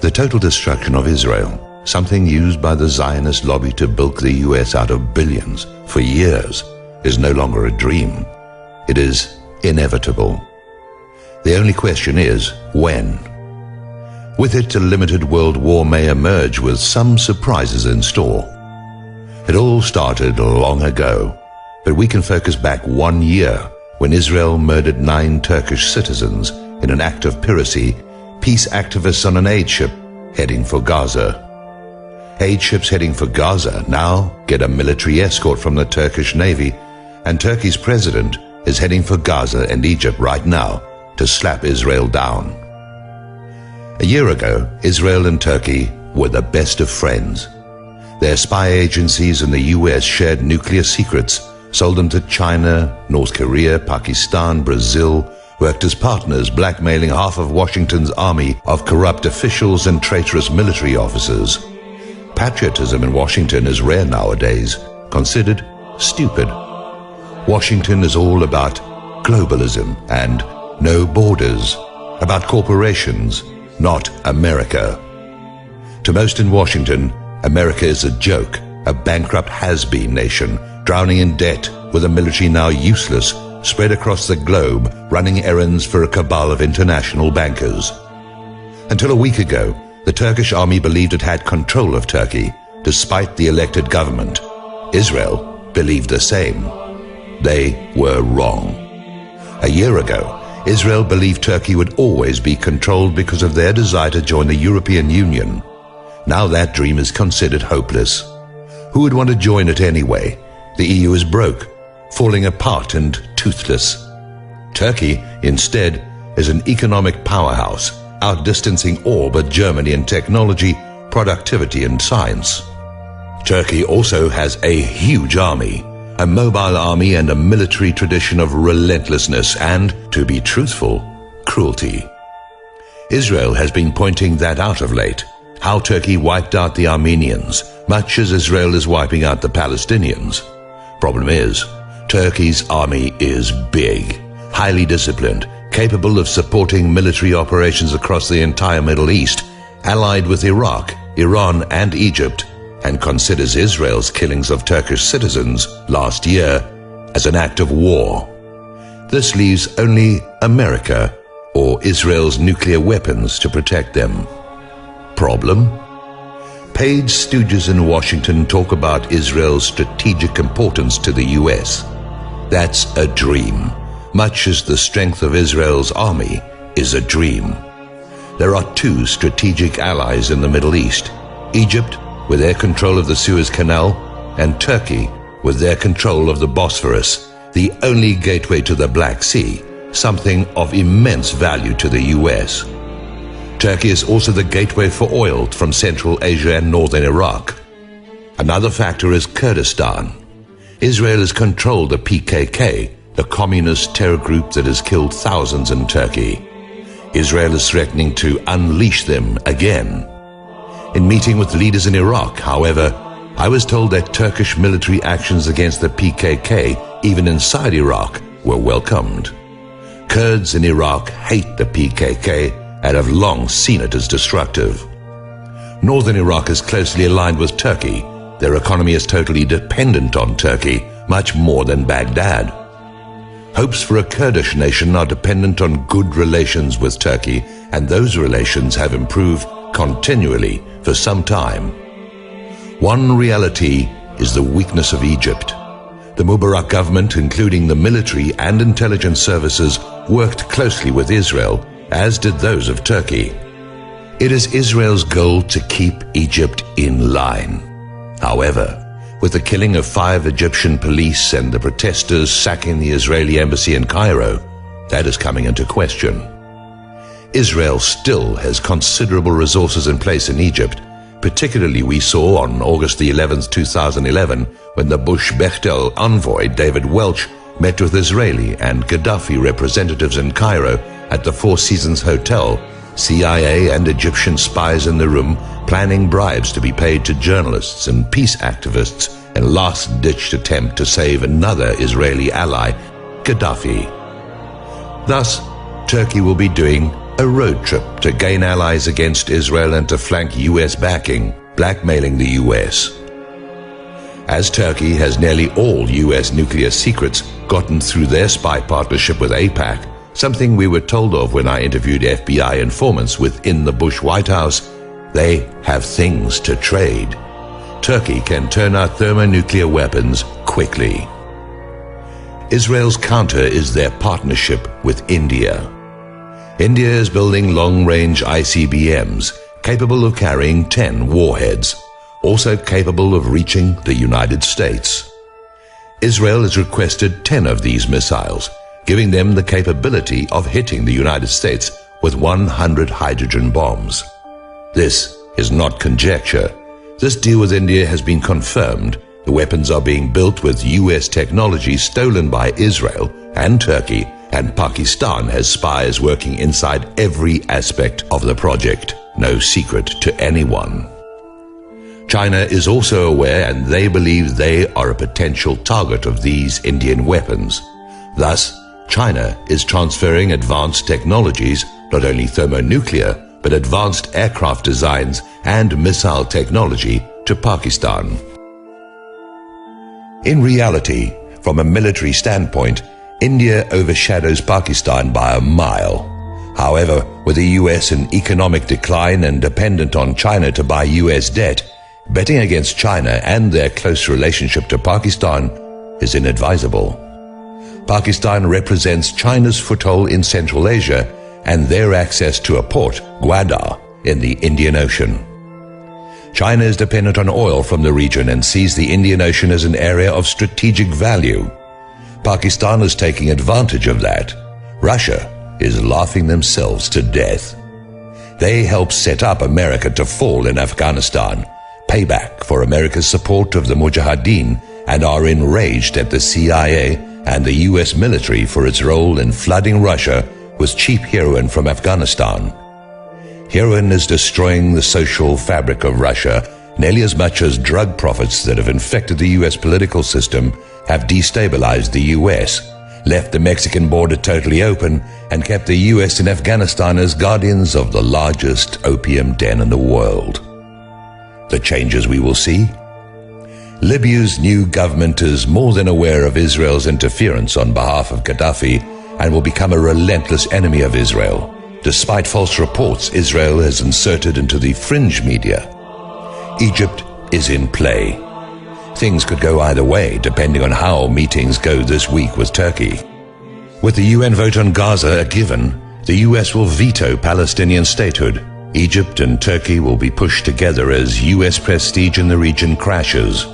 The total destruction of Israel, something used by the Zionist lobby to bilk the US out of billions for years, is no longer a dream. It is inevitable. The only question is, when? With it, a limited world war may emerge with some surprises in store. It all started long ago, but we can focus back 1 year when Israel murdered 9 Turkish citizens in an act of piracy, peace activists on an aid ship heading for Gaza. Aid ships heading for Gaza now get a military escort from the Turkish Navy, and Turkey's president is heading for Gaza and Egypt right now to slap Israel down. A year ago, Israel and Turkey were the best of friends. Their spy agencies and the US shared nuclear secrets, sold them to China, North Korea, Pakistan, Brazil, worked as partners, blackmailing half of Washington's army of corrupt officials and traitorous military officers. Patriotism in Washington is rare nowadays, considered stupid. Washington is all about globalism and no borders, about corporations, not America. To most in Washington, America is a joke, a bankrupt has-been nation, drowning in debt with a military now useless, spread across the globe, running errands for a cabal of international bankers. Until a week ago, the Turkish army believed it had control of Turkey, despite the elected government. Israel believed the same. They were wrong. A year ago, Israel believed Turkey would always be controlled because of their desire to join the European Union. Now that dream is considered hopeless. Who would want to join it anyway? The EU is broke, falling apart and toothless. Turkey, instead, is an economic powerhouse, outdistancing all but Germany in technology, productivity and science. Turkey also has a huge army, a mobile army and a military tradition of relentlessness and, to be truthful, cruelty. Israel has been pointing that out of late, how Turkey wiped out the Armenians, much as Israel is wiping out the Palestinians. Problem is, Turkey's army is big, highly disciplined, capable of supporting military operations across the entire Middle East, allied with Iraq, Iran and Egypt, and considers Israel's killings of Turkish citizens last year as an act of war. This leaves only America or Israel's nuclear weapons to protect them. Problem? Paid stooges in Washington talk about Israel's strategic importance to the US. That's a dream, much as the strength of Israel's army is a dream. There are 2 strategic allies in the Middle East, Egypt with their control of the Suez Canal, and Turkey with their control of the Bosphorus, the only gateway to the Black Sea, something of immense value to the US. Turkey is also the gateway for oil from Central Asia and northern Iraq. Another factor is Kurdistan. Israel has controlled the PKK, the communist terror group that has killed thousands in Turkey. Israel is threatening to unleash them again. In meeting with leaders in Iraq, however, I was told that Turkish military actions against the PKK, even inside Iraq, were welcomed. Kurds in Iraq hate the PKK and have long seen it as destructive. Northern Iraq is closely aligned with Turkey. Their economy is totally dependent on Turkey, much more than Baghdad. Hopes for a Kurdish nation are dependent on good relations with Turkey, and those relations have improved continually for some time. One reality is the weakness of Egypt. The Mubarak government, including the military and intelligence services, worked closely with Israel, as did those of Turkey. It is Israel's goal to keep Egypt in line. However, with the killing of 5 Egyptian police and the protesters sacking the Israeli embassy in Cairo, that is coming into question. Israel still has considerable resources in place in Egypt. Particularly we saw on August the 11th, 2011, when the Bush-Bechtel envoy David Welch met with Israeli and Gaddafi representatives in Cairo at the Four Seasons Hotel, CIA and Egyptian spies in the room planning bribes to be paid to journalists and peace activists in a last-ditch attempt to save another Israeli ally, Gaddafi. Thus, Turkey will be doing a road trip to gain allies against Israel and to flank US backing, blackmailing the US. As Turkey has nearly all US nuclear secrets gotten through their spy partnership with AIPAC, something we were told of when I interviewed FBI informants within the Bush White House, they have things to trade. Turkey can turn out thermonuclear weapons quickly. Israel's counter is their partnership with India. India is building long-range ICBMs capable of carrying 10 warheads, also capable of reaching the United States. Israel has requested 10 of these missiles, giving them the capability of hitting the United States with 100 hydrogen bombs. This is not conjecture. This deal with India has been confirmed. The weapons are being built with US technology stolen by Israel and Turkey, and Pakistan has spies working inside every aspect of the project. No secret to anyone. China is also aware, and they believe they are a potential target of these Indian weapons. Thus, China is transferring advanced technologies, not only thermonuclear, but advanced aircraft designs and missile technology to Pakistan. In reality, from a military standpoint, India overshadows Pakistan by a mile. However, with the US in economic decline and dependent on China to buy US debt, betting against China and their close relationship to Pakistan is inadvisable. Pakistan represents China's foothold in Central Asia and their access to a port, Gwadar, in the Indian Ocean. China is dependent on oil from the region and sees the Indian Ocean as an area of strategic value. Pakistan is taking advantage of that. Russia is laughing themselves to death. They helped set up America to fall in Afghanistan, payback for America's support of the Mujahideen, and are enraged at the CIA and the US military for its role in flooding Russia with cheap heroin from Afghanistan. Heroin is destroying the social fabric of Russia nearly as much as drug profits that have infected the US political system have destabilized the US, left the Mexican border totally open, and kept the US and Afghanistan as guardians of the largest opium den in the world. The changes we will see? Libya's new government is more than aware of Israel's interference on behalf of Gaddafi and will become a relentless enemy of Israel. Despite false reports Israel has inserted into the fringe media, Egypt is in play. Things could go either way depending on how meetings go this week with Turkey. With the UN vote on Gaza a given, the US will veto Palestinian statehood. Egypt and Turkey will be pushed together as US prestige in the region crashes.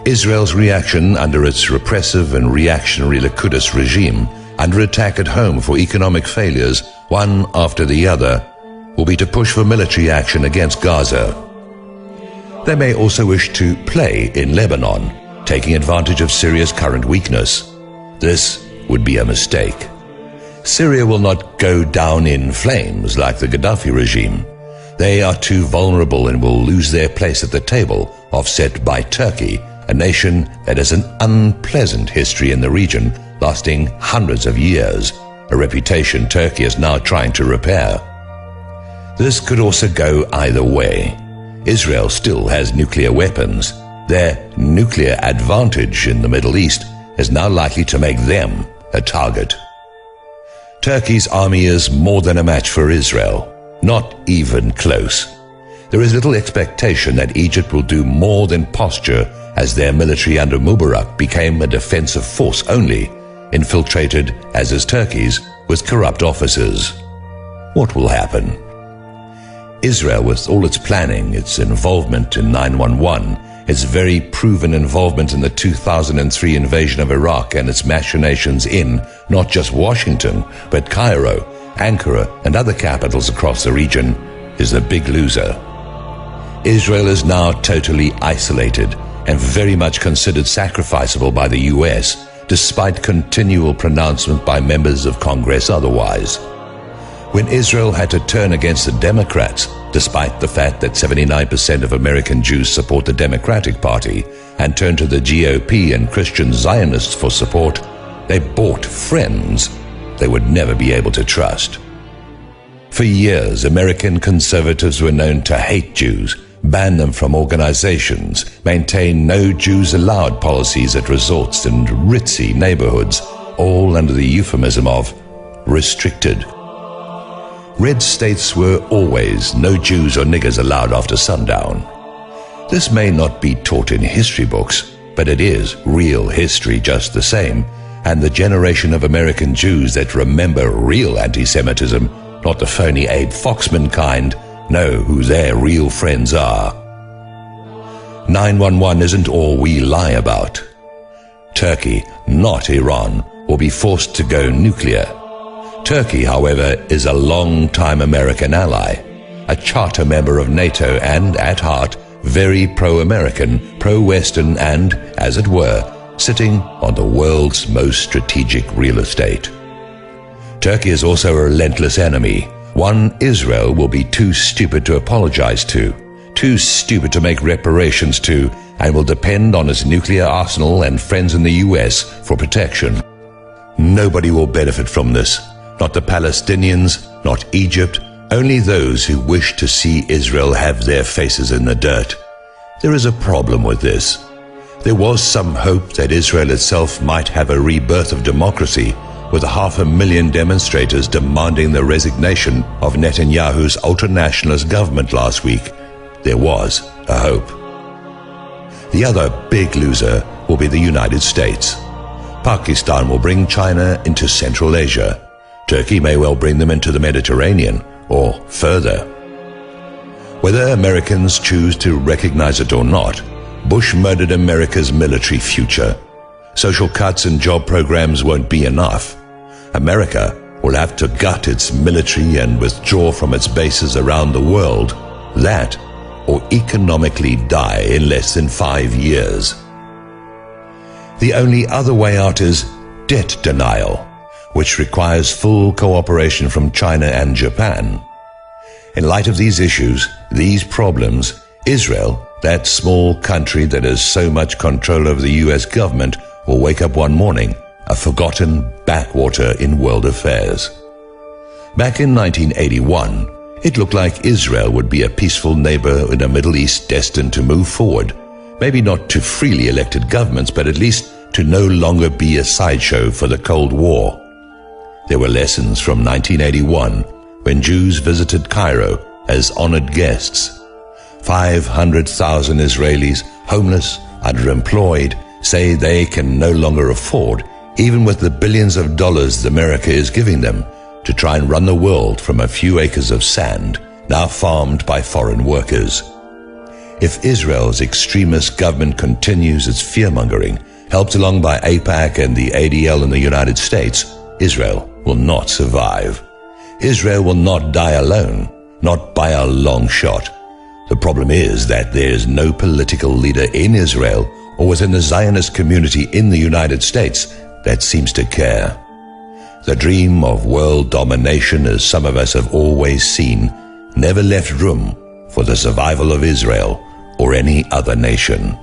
Israel's reaction under its repressive and reactionary Likud regime, under attack at home for economic failures, one after the other, will be to push for military action against Gaza. They may also wish to play in Lebanon, taking advantage of Syria's current weakness. This would be a mistake. Syria will not go down in flames like the Gaddafi regime. They are too vulnerable and will lose their place at the table, offset by Turkey, a nation that has an unpleasant history in the region lasting hundreds of years, a reputation Turkey is now trying to repair. This could also go either way. Israel still has nuclear weapons. Their nuclear advantage in the Middle East is now likely to make them a target. Turkey's army is more than a match for Israel, not even close. There is little expectation that Egypt will do more than posture, as their military under Mubarak became a defensive force only, infiltrated, as is Turkey's, with corrupt officers. What will happen? Israel, with all its planning, its involvement in 9/11, its very proven involvement in the 2003 invasion of Iraq and its machinations in not just Washington, but Cairo, Ankara, and other capitals across the region, is the big loser. Israel is now totally isolated and very much considered sacrificable by the US, despite continual pronouncement by members of Congress otherwise. When Israel had to turn against the Democrats, despite the fact that 79% of American Jews support the Democratic Party, and turned to the GOP and Christian Zionists for support, they bought friends they would never be able to trust. For years, American conservatives were known to hate Jews, ban them from organizations, maintain no Jews allowed policies at resorts and ritzy neighborhoods, all under the euphemism of restricted. Red states were always no Jews or niggers allowed after sundown. This may not be taught in history books, but it is real history just the same, and the generation of American Jews that remember real anti-Semitism, not the phony Abe Foxman kind, know who their real friends are. 911 isn't all we lie about. Turkey, not Iran, will be forced to go nuclear. Turkey, however, is a long-time American ally, a charter member of NATO and, at heart, very pro-American, pro-Western and, as it were, sitting on the world's most strategic real estate. Turkey is also a relentless enemy, one Israel will be too stupid to apologize to, too stupid to make reparations to, and will depend on its nuclear arsenal and friends in the US for protection. Nobody will benefit from this, not the Palestinians, not Egypt, only those who wish to see Israel have their faces in the dirt. There is a problem with this. There was some hope that Israel itself might have a rebirth of democracy, with 500,000 demonstrators demanding the resignation of Netanyahu's ultra-nationalist government last week. There was a hope. The other big loser will be the United States. Pakistan will bring China into Central Asia. Turkey may well bring them into the Mediterranean, or further. Whether Americans choose to recognize it or not, Bush murdered America's military future. Social cuts and job programs won't be enough. America will have to gut its military and withdraw from its bases around the world. That, or economically die in less than 5 years. The only other way out is debt denial, which requires full cooperation from China and Japan. In light of these issues, these problems, Israel, that small country that has so much control over the US government, will wake up one morning a forgotten backwater in world affairs. Back in 1981, it looked like Israel would be a peaceful neighbor in a Middle East destined to move forward, maybe not to freely elected governments, but at least to no longer be a sideshow for the Cold War. There were lessons from 1981 when Jews visited Cairo as honored guests. 500,000 Israelis, homeless, underemployed, say they can no longer afford, even with the billions of dollars America is giving them, to try and run the world from a few acres of sand now farmed by foreign workers. If Israel's extremist government continues its fear-mongering, helped along by AIPAC and the ADL in the United States, Israel will not survive. Israel will not die alone, not by a long shot. The problem is that there is no political leader in Israel or within the Zionist community in the United States that seems to care. The dream of world domination, as some of us have always seen, never left room for the survival of Israel or any other nation.